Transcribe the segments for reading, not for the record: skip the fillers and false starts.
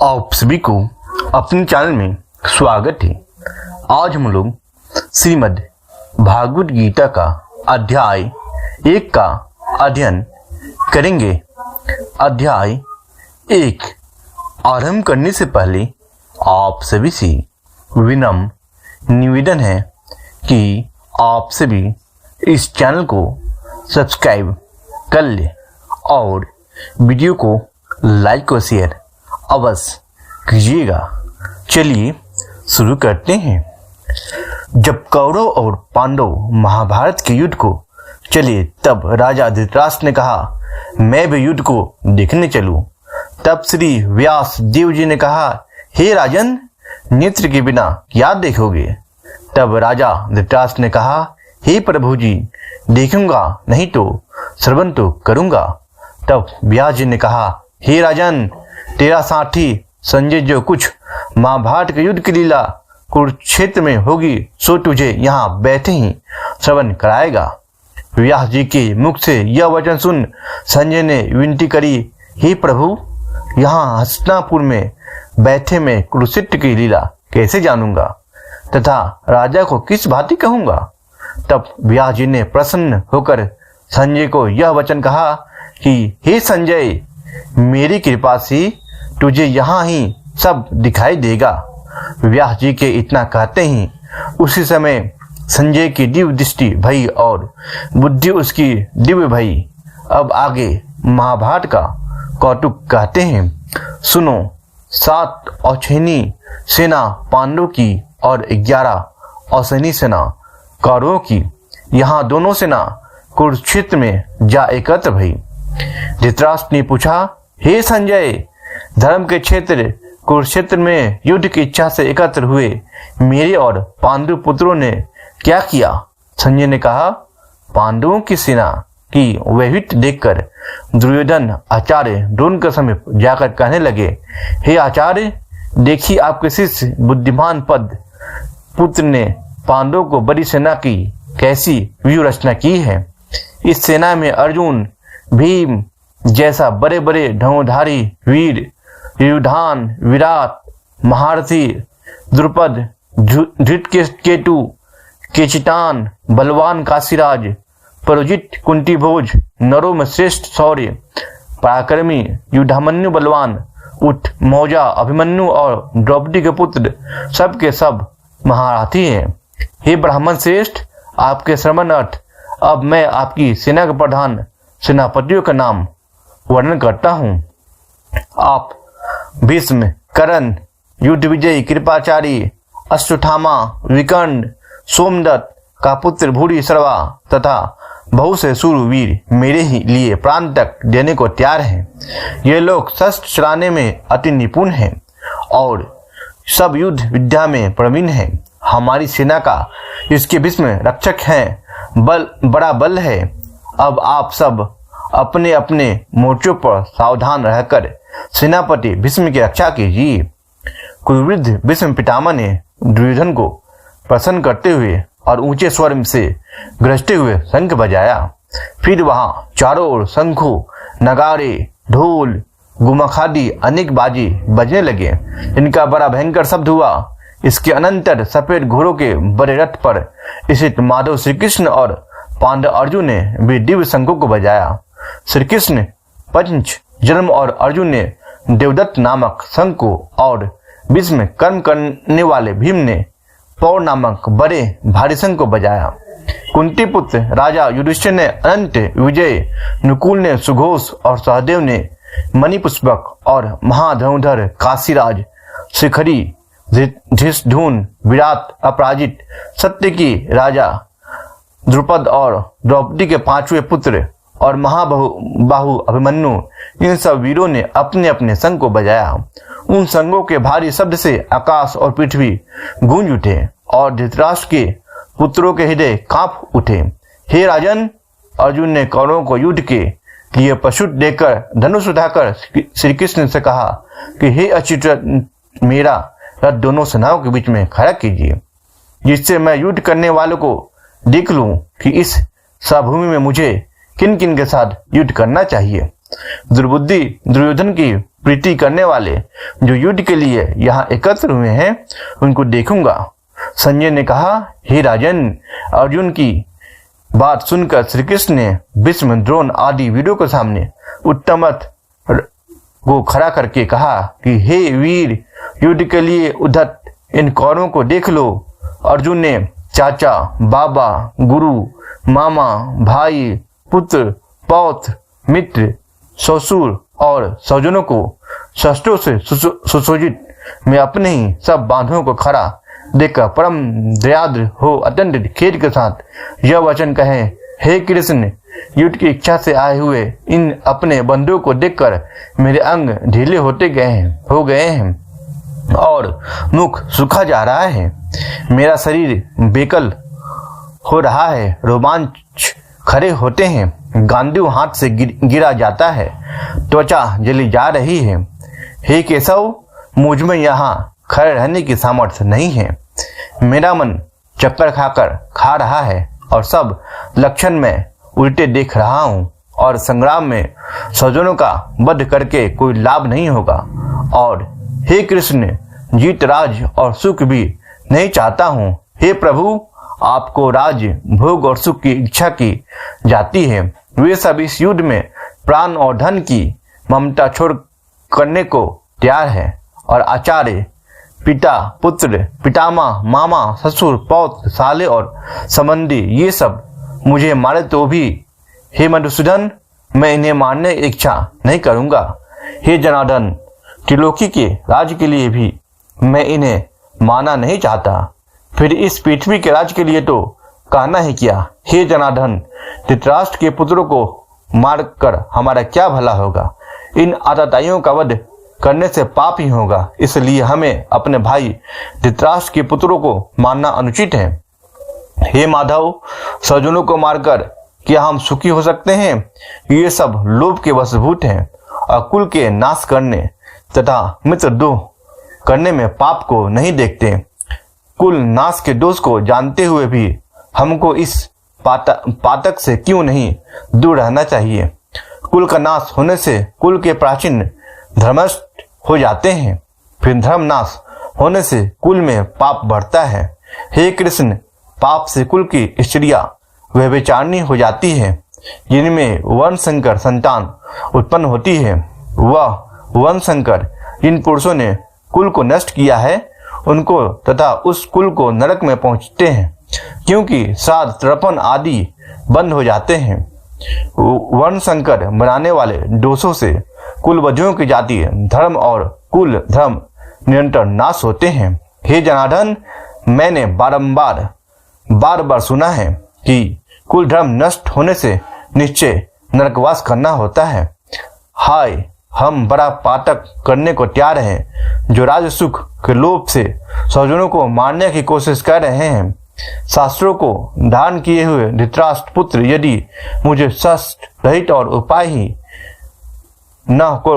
आप सभी को अपने चैनल में स्वागत है। आज हम लोग श्रीमद् भागवत गीता का अध्याय 1 का अध्ययन करेंगे। अध्याय 1 आरंभ करने से पहले आप सभी से विनम्र निवेदन है कि आप सभी इस चैनल को सब्सक्राइब कर ले और वीडियो को लाइक और शेयर अवश्य कीजिएगा। चलिए शुरू करते हैं। जब कौरव और पांडव महाभारत के युद्ध को चले तब राजा धृतराष्ट्र ने कहा, मैं भी युद्ध को देखने चलूं। तब श्री व्यास देव जी ने कहा, हे राजन, नेत्र के बिना क्या देखोगे? तब राजा धृतराष्ट्र ने कहा, हे प्रभु जी, देखूंगा नहीं तो श्रवण तो करूंगा। तब व्यास जी ने कहा, हे राजन, तेरा साथी संजय जो कुछ महाभारत के युद्ध की लीला कुरुक्षेत्र में होगी सो तुझे यहाँ बैठे ही श्रवण कराएगा। व्यास जी के मुख से यह वचन सुन संजय ने विनती करी, हे प्रभु, यहाँ हस्तिनापुर में बैठे मैं कुरुक्षेत्र की लीला कैसे जानूंगा तथा राजा को किस भांति कहूंगा? तब व्यास जी ने प्रसन्न होकर संजय को यह वचन कहा कि हे संजय, मेरी कृपा से तुझे यहाँ ही सब दिखाई देगा। व्यास जी के इतना कहते ही उसी समय संजय की दिव्य दृष्टि भई और बुद्धि उसकी दिव्य भई। अब आगे महाभारत का कौतुक कहते हैं। सुनो, 7 औछनी सेना पांडवों की और 11 औसैनी सेना कौरवों की, यहाँ दोनों सेना कुरुक्षेत्र में जा एकत्र भई। धृतराष्ट्र ने पूछा, हे संजय, धर्म के क्षेत्र कुरुक्षेत्र में युद्ध की इच्छा से एकत्र हुए मेरे और पांडु पुत्रों ने क्या किया? संजय ने कहा, पांडवों की सेना की वैविध्य देखकर दुर्योधन आचार्य द्रोण के समीप जाकर कहने लगे, हे आचार्य, देखिए आपके शिष्य बुद्धिमान पद पुत्र ने पांडवों को बड़ी सेना की कैसी व्यूह रचना की है। इस सेना में अर्जुन, भीम जैसा बड़े बड़े धनुधारी वीर, युधान, विराट, महारथी, द्रुपद, धृतकेतु, केचितान, बलवान काशीराज, परोजित, कुंतीभोज, नरों में श्रेष्ठ शौर्य, पराक्रमी, युधामन्यु बलवान, उठ, मौजा, अभिमन्यु और द्रौपदी के पुत्र सब के सब महारथी हैं। हे ब्राह्मण श्रेष्ठ, आपके श्रवणार्थ अब मैं आपकी सेना के प्रधान सेनापतियों का नाम वर्णन करता हूँ। आप भीष्म, कर्ण, युद्ध विजयी, कृपाचारी, अश्वत्थामा, विकर्ण, सोमदत्त का पुत्र भूरिश्रवा तथा बहुत से सूरवीर मेरे ही लिए प्राण तक देने को तैयार हैं। ये लोग शस्त्र चलाने में अति निपुण हैं और सब युद्ध विद्या में प्रवीण हैं। हमारी सेना का इसके भीष्म रक्षक हैं, बड़ा बल है। अब आप सब अपने अपने मोर्चों पर सावधान रहकर सेनापति भीष्म की रक्षा कीजिए। कुरुवृद्ध भीष्म पितामह ने दुर्योधन को प्रसन्न करते हुए और ऊंचे स्वर से गरजते हुए शंख बजाया। फिर वहां चारों ओर शंखों, नगारे, ढोल, गुमखादी अनेक बाजी बजने लगे। इनका बड़ा भयंकर शब्द हुआ। इसके अनंतर सफेद घोड़ों के बड़े रथ पर स्थित माधव श्री कृष्ण और पांडव अर्जुन ने भी दिव्य शंखों को बजाया। श्री कृष्ण पंच जन्म और अर्जुन ने देवदत्त नामक शंख को और भीष्म कर्म करने वाले भीम ने पौर नामक बड़े भारी शंख को बजाया। कुंती पुत्र राजा युधिष्ठिर ने अनंत विजय, नुकुल ने सुघोष और सहदेव ने मणिपुष्पक और महाधनुधर काशीराज, शिखरी, धृष्टद्युम्न, विराट, अपराजित, सत्यकी राजा द्रुपद और द्रौपदी के 5वें पुत्र और महाबाहु अभिमन्यु, इन सब वीरों ने अपने अपने शंख को बजाया। उन शंखों के भारी शब्द से आकाश और पृथ्वी गूंज उठे और धृतराष्ट्र के पुत्रों के हृदय कांप उठे। हे राजन, अर्जुन ने कौरवों को युद्ध के लिए प्रस्तुत देकर धनुष उठाकर श्री कृष्ण से कहा कि हे अच्युत, मेरा रथ दोनों सेनाओं के बीच में खड़ा कीजिए, जिससे मैं युद्ध करने वालों को देख लूं कि इस सभूमि में मुझे किन किन के साथ युद्ध करना चाहिए। दुर्बुद्धि दुर्योधन की प्रीति करने वाले जो युद्ध के लिए यहाँ एकत्र हुए हैं उनको देखूंगा। संजय ने कहा, हे राजन, अर्जुन की बात सुनकर श्री कृष्ण ने भीष्म, द्रोण आदि वीरों के सामने उत्तम रथ को खड़ा करके कहा कि हे वीर, युद्ध के लिए उद्धत इन कौरवों को देख लो। अर्जुन ने चाचा, बाबा, गुरु, मामा, भाई, पुत्र, पौत्र, मित्र, ससुर और स्वजनों को शस्त्रों से सुसज्जित में अपने ही सब बांधवों को खड़ा देखकर परम दयाद्र हो अत्यंत खेद के साथ यह वचन कहे, हे कृष्ण, युद्ध की इच्छा से आए हुए इन अपने बंधुओं को देखकर मेरे अंग ढीले हो गए हैं और मुख सूखा जा रहा है। मेरा शरीर बेकल हो रहा है, रोमांच खड़े होते हैं, गांडीव हाथ से गिरा जाता है, त्वचा जली जा रही है। हे केशव, मुझ में यहाँ खड़े रहने की सामर्थ्य नहीं है। मेरा मन चक्कर खाकर खा रहा है और सब लक्षण में उल्टे देख रहा हूँ और संग्राम में स्वजनों का वध करके कोई लाभ नहीं होगा। और हे कृष्ण, जीत, राज और सुख भी नहीं चाहता हूँ। हे प्रभु, आपको राज, भोग और सुख की इच्छा की जाती है। वे सब इस युद्ध में प्राण और धन की ममता छोड़ करने को तैयार है और आचार्य, पिता, पुत्र, पितामह, मामा, ससुर, पौत्र, साले और संबंधी ये सब मुझे मारे तो भी हे मधुसूदन, मैं इन्हें मारने की इच्छा नहीं करूंगा। हे जनार्दन, त्रिलोकी के राज के लिए भी मैं इन्हें मारना नहीं चाहता, फिर इस पृथ्वी के राज के लिए तो कहना ही क्या। हे जनार्दन, धृतराष्ट्र के पुत्रों को मारकर हमारा क्या भला होगा? इन आतताइयों का वध करने से पाप ही होगा, इसलिए हमें अपने भाई धृतराष्ट्र के पुत्रों को मारना अनुचित है। हे माधव, स्वजनों को मारकर क्या हम सुखी हो सकते हैं? ये सब लोभ के वशभूत हैं और कुल के नाश करने तथा मित्रद्रोह करने में पाप को नहीं देखते। कुल नाश के दोष को जानते हुए भी हमको इस पातक से क्यों नहीं दूर रहना चाहिए? कुल का नाश होने से कुल के प्राचीन धर्मस्थ हो जाते हैं, फिर धर्म नाश होने से कुल में पाप बढ़ता है। हे कृष्ण, पाप से कुल की स्त्रियां व्यभिचारिणी हो जाती है, जिनमें वर्ण संकर संतान उत्पन्न होती है। वह वर्ण संकर जिन पुरुषों ने कुल को नष्ट किया है उनको तथा उस कुल को नरक में पहुंचते हैं, क्योंकि श्राद्ध, तर्पण आदि बंद हो जाते हैं। वर्ण संकर बनाने वाले दोषों से कुलवधियों की जाति, धर्म और कुल धर्म निरंतर नाश होते हैं। हे जनार्दन, मैंने बार बार सुना है कि कुल धर्म नष्ट होने से निश्चय नरकवास करना होता है। हाय, हम बड़ा पातक करने को तैयार हैं, जो राज सुख के लोभ से स्वजनों को मारने की कोशिश कर रहे हैं। शास्त्रों को धारण किए हुए धृतराष्ट्र पुत्र यदि मुझे शस्त्र रहित और उपाय ही न को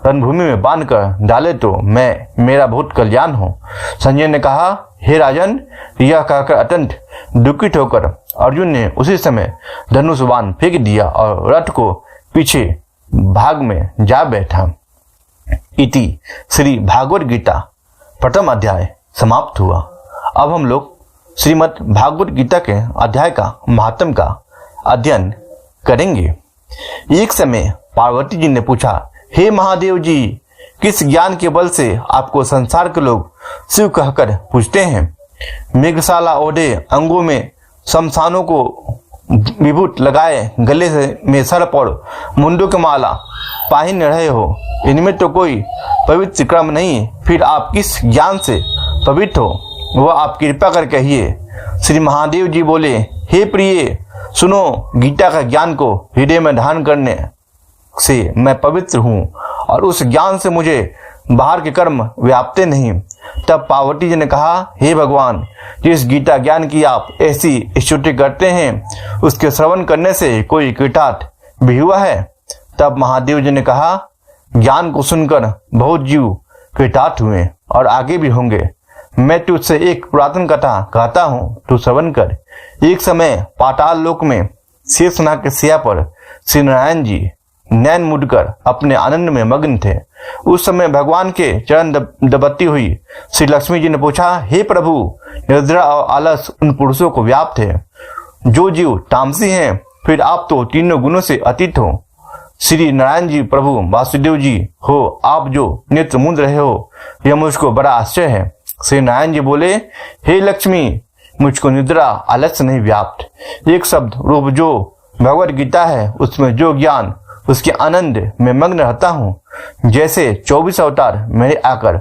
रणभूमि में बांध कर डाले तो मेरा बहुत कल्याण हो। संजय ने कहा, हे राजन, यह कहकर अत्यंत दुखित होकर अर्जुन ने उसी समय धनुष बाण फेंक दिया और रथ को पीछे भाग में जा बैठा। इति श्री भागवत गीता प्रथम अध्याय समाप्त हुआ। अब हम लोग श्रीमद् भागवत गीता के अध्याय का महात्म का अध्ययन करेंगे। एक समय पार्वती जी ने पूछा, हे महादेव जी, किस ज्ञान के बल से आपको संसार के लोग शिव कहकर पूछते हैं? मेघशाला ओढ़े, अंगों में शमशानों को विभूत लगाए, गले में सर्प और मुंडों की माला पहन रहे हो, इनमें तो कोई पवित्र क्रम नहीं, फिर आप किस ज्ञान से पवित्र हो? वह आप कृपा कर कहिए। श्री महादेव जी बोले, हे प्रिय, सुनो, गीता का ज्ञान को हृदय में धारण करने से मैं पवित्र हूँ और उस ज्ञान से मुझे बाहर के कर्म व्यापते नहीं। तब पार्वती जी ने कहा, हे भगवान, जिस गीता ज्ञान की आप ऐसी स्तुति करते हैं उसके श्रवण करने से कोई कृतार्थ भी हुआ है? तब महादेव जी ने कहा, ज्ञान को सुनकर बहुत जीव कृतार्थ हुए और आगे भी होंगे। मैं तुझसे एक पुरातन कथा कहता हूँ, तू श्रवण कर। एक समय पाताल लोक में शेषनाग के सिया पर श्री नारायण जी नैन मूंदकर अपने आनंद में मग्न थे। उस समय भगवान के चरण दबती हुई श्री लक्ष्मी जी ने पूछा, हे प्रभु, निद्रा और आलस उन पुरुषों को व्याप्त है जो जीव तामसी हैं, फिर आप तो तीनों गुणों से अतीत हो। श्री नारायण जी प्रभु वासुदेव जी हो, आप जो नेत्र मूंद रहे हो, यह मुझको बड़ा आश्चर्य है। श्री नारायण जी बोले, हे लक्ष्मी, मुझको निद्रा आलस्य नहीं व्याप्त। एक शब्द रूप जो भगवद गीता है, उसमें जो ज्ञान उसके आनंद में मग्न रहता हूँ। जैसे 24 अवतार मेरे आकर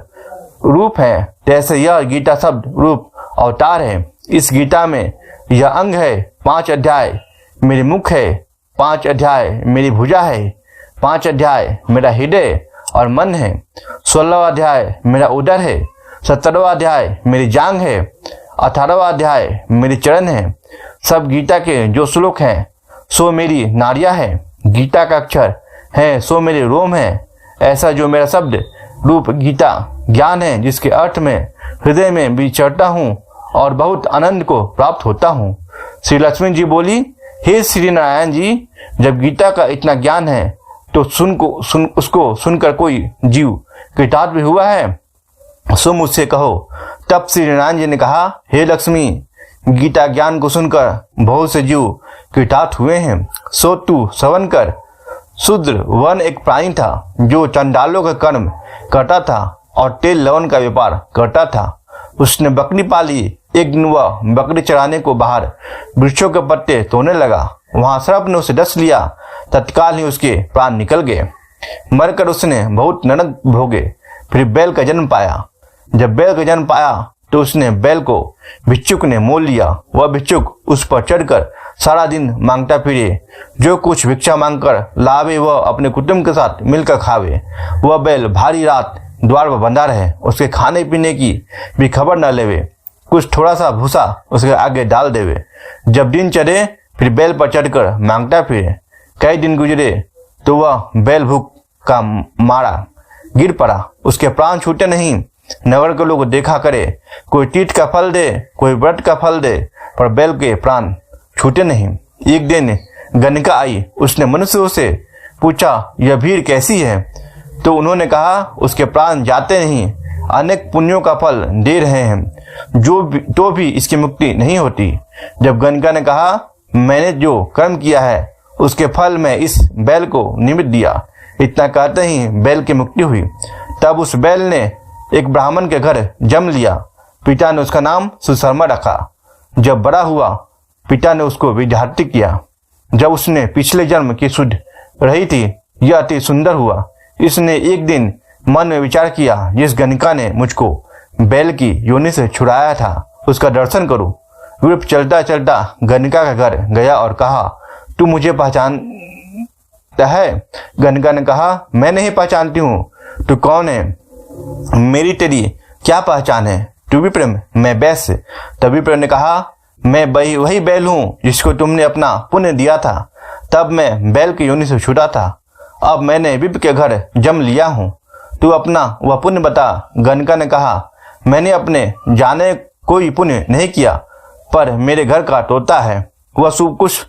रूप है, तैसे यह गीता शब्द रूप अवतार है। इस गीता में यह अंग है, 5 अध्याय मेरे मुख है, 5 अध्याय मेरी भुजा है, 5 अध्याय मेरा हृदय और मन है, 16वां अध्याय मेरा उदर है, 17वां अध्याय मेरी जांग है, 18वां अध्याय मेरे चरण है। सब गीता के जो श्लोक हैं सो मेरी नाड़ियां है, गीता का अक्षर है सो मेरे रोम है। ऐसा जो मेरा शब्द रूप गीता ज्ञान है, जिसके अर्थ में हृदय में विचरता हूँ और बहुत आनंद को प्राप्त होता हूँ। श्री लक्ष्मी जी बोली, हे श्री नारायण जी, जब गीता का इतना ज्ञान है तो उसको सुनकर कोई जीव कृतार्थ भी हुआ है, सो मुझसे कहो। तब श्री नारायण जी ने कहा, हे लक्ष्मी, गीता ज्ञान को सुनकर बहुत से जीव कृतार्थ हुए हैं, सो तू श्रवण कर। शूद्र वन एक प्राणी था जो चंडालों का कर्म करता था और तेल लवन का व्यापार करता था। उसने बकरी पाली। एक दिन वह बकरी चराने को बाहर वृक्षों के पत्ते तोड़ने लगा। वहां सर्प ने उसे डस लिया। तत्काल ही उसके प्राण निकल गए। मरकर उसने बहुत नरक भोगे। फिर बैल का जन्म पाया। जब बैल का जन्म पाया तो उसने बैल को भिक्षुक ने मोल लिया। वह भिक्षुक उस पर चढ़कर सारा दिन मांगता फिरे। जो कुछ भिक्षा मांगकर लावे वह अपने कुटुंब के साथ मिलकर खावे। वह बैल भारी रात द्वार पर बंधा रहे, उसके खाने पीने की भी खबर न लेवे। कुछ थोड़ा सा भूसा उसके आगे डाल देवे। जब दिन चढ़े फिर बैल पर चढ़कर मांगता फिरे। कई दिन गुजरे तो वह बैल भूख का मारा गिर पड़ा। उसके प्राण छूटे नहीं। नगर के लोग देखा करे, कोई तीर्थ का फल दे, कोई व्रत का फल दे, पर बैल के प्राण छूटे नहीं। एक दिन गणिका आई। उसने मनुष्यों से पूछा, यह भीड़ कैसी है? तो उन्होंने कहा, उसके प्राण जाते नहीं, अनेक पुण्यों का फल दे रहे हैं, तो भी इसकी मुक्ति नहीं होती। जब गणिका ने कहा, मैंने जो कर्म किया है उसके फल में इस बैल को निमित्त दिया। इतना कहते ही बैल की मुक्ति हुई। तब उस बैल ने एक ब्राह्मण के घर जन्म लिया। पिता ने उसका नाम सुशर्मा रखा। जब बड़ा हुआ पिता ने उसको विद्यार्थी किया। जब उसने पिछले जन्म की सुध रही थी, यह अति सुंदर हुआ। इसने एक दिन मन में विचार किया, जिस गणिका ने मुझको बैल की योनि से छुड़ाया था उसका दर्शन करूं। विप्र चलता चलता गणिका का घर गया और कहा, तू मुझे पहचानता है? गणिका ने कहा, मैं नहीं पहचानती हूँ। तू कौन है? मेरी तेरी क्या पहचान है? तू विप्र, मैं वैश्य। तब विप्र ने कहा, मैं वही बैल हूँ जिसको तुमने अपना पुण्य दिया था। तब मैं बैल की योनि से छूटा था। अब मैंने विप्र के घर जन्म लिया हूँ। तू अपना वह पुण्य बता। गणिका ने कहा, मैंने अपने जाने कोई पुण्य नहीं किया, पर मेरे घर का तोता है, वह कुछ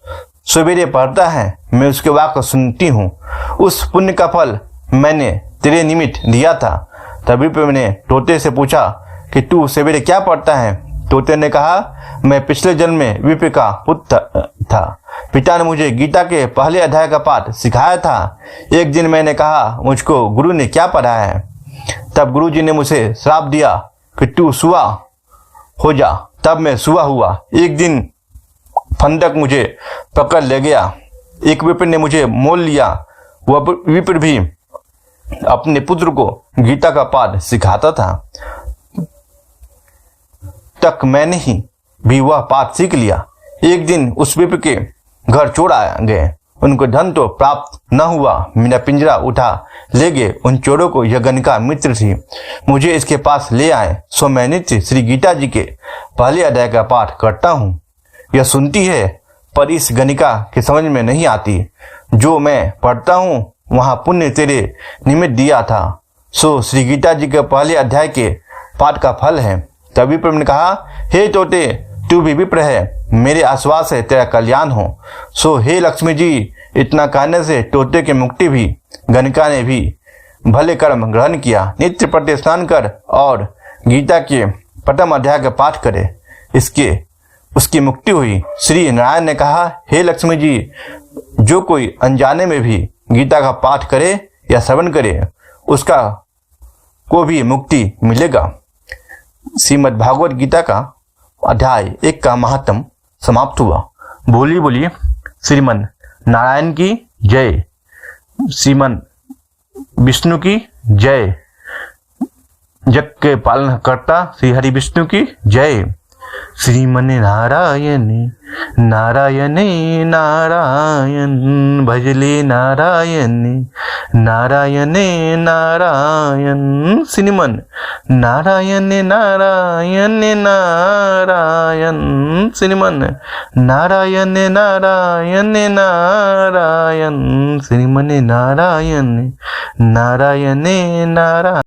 सवेरे पढ़ता है, मैं उसके वाक्य सुनती हूँ। उस पुण्य का फल मैंने तेरे निमित्त दिया था। तभी पे मैंने तोते से पूछा कि तू सवेरे क्या पढ़ता है? तोते ने कहा, मैं पिछले जन्म में विप्र का पुत्र था। पिता ने मुझे गीता के पहले अध्याय का पाठ सिखाया था। एक दिन मैंने कहा, मुझको गुरु ने क्या पढ़ाया है? तब गुरु जी ने मुझे श्राप दिया कि तू सुआ हो जा। तब मैं सुआ हुआ। एक दिन फंदक मुझे पकड़ ले गया। एक विप्र ने मुझे मोल लिया। वह विप्र भी अपने पुत्र को गीता का पाठ सिखाता था। तक मैंने ही भी वह पाठ सीख लिया। एक दिन उस विप्र के घर चोर आ गए। उनको धन तो प्राप्त न हुआ। मेरा पिंजरा उठा ले गए। उन चोरों को यह गणिका मित्र थी। मुझे इसके पास ले आए। सो मैं नित्य श्री गीता जी के पहले अध्याय का पाठ करता हूँ। यह सुनती है, पर इस गणिका की समझ में नहीं आती। जो मैं पढ़ता हूँ वहां पुण्य तेरे निमित्त दिया था, सो श्री गीता जी के पहले अध्याय के पाठ का फल है। तभी विप्र ने कहा, हे तोते, तू भी विप्र है, मेरे आश्वास है तेरा कल्याण हो। सो हे लक्ष्मी जी, इतना कहने से तोते की मुक्ति भी गणिका ने भी भले कर्म ग्रहण किया। नित्य प्रति स्नान कर और गीता के प्रथम अध्याय का पाठ करे, इसके उसकी मुक्ति हुई। श्री नारायण ने कहा, हे लक्ष्मी जी, जो कोई अनजाने में भी गीता का पाठ करे या श्रवण करे उसका को भी मुक्ति मिलेगा। श्रीमद् भागवत गीता का अध्याय 1 का महात्म समाप्त हुआ। बोली बोलिए श्रीमन नारायण की जय, श्रीमन विष्णु की जय, जग के पालन करता श्री हरि विष्णु की जय। श्रीमन नारायण नारायण नारायण, भजले नारायण नारायण नारायण, श्रीमन नारायण नारायण नारायण, श्रीमन नारायण नारायण नारायण, श्रीमन नारायण नारायण नारायण।